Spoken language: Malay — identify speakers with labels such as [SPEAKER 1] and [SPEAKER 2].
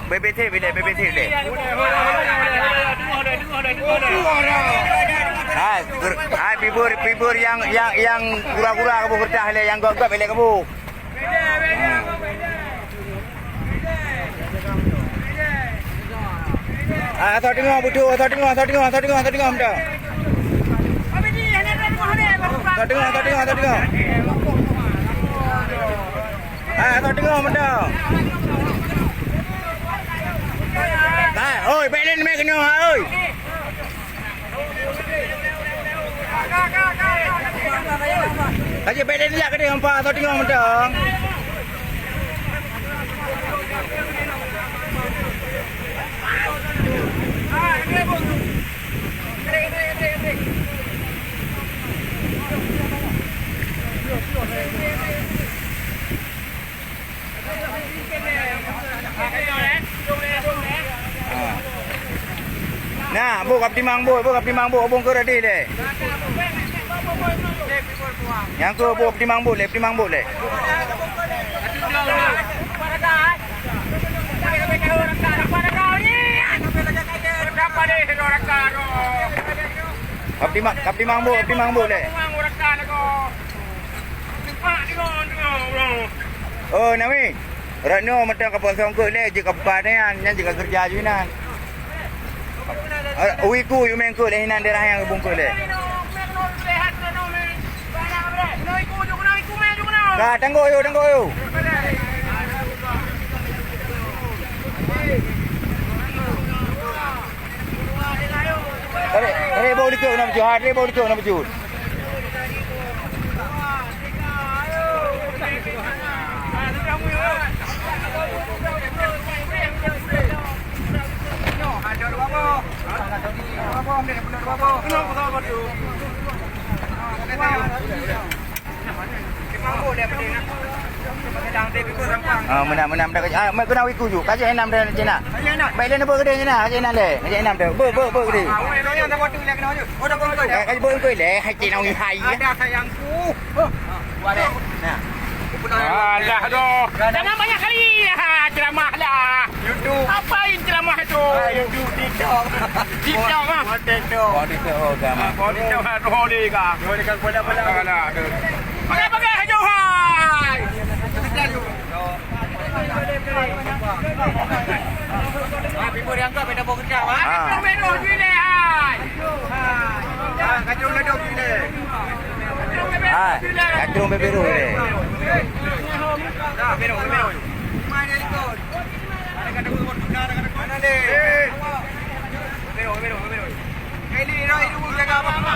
[SPEAKER 1] BBT bila BBT bila. Pibur yang kura-kura kamu kerja le yang gagap bila kamu. Atau tengok butuh, atau tengok dah. Atau tengok benda. Oi, belen mek kena oi. Kaji belen dia ke dia hampa atau tengok benda. Nah, bu kap timang bu abang ke ready le. Yang ke bu timang bu le. Kap timang bu le. Oh, Nawi. Rano macam kapal songkok le, jika padan yang jika kerja junan. Uiku you mengko le hinan daerah yang bungkul le. Ka tanggo yo. Re bau dikau nak baju. Menam dah kerja. Mai kena wiku ju. Kaji enam dah Cina. Baik le nak ber kedai Cina. Kaji enam dah. Kaji enam dah. Ber kedai. Kaji ber kedai le. Hai Cina ngi hai. Ada sayangku. Buat deh. Nah. Alah doh. Jangan banyak kali ceramah lah. YouTube. Apain ceramah tu? YouTube TikTok. TikTok mah. TikTok agama. TikTok holi ka. Holi ka bola-bola. Alah. Pakai hajau hai. Pibur yang kau beda bawa kerja mah. Meroh gile hai. Kacung ledok gile. Kacung beberu le. Dah beru. Mana ikut? Mana le? Beru. Kali ni rai dulu jaga apa?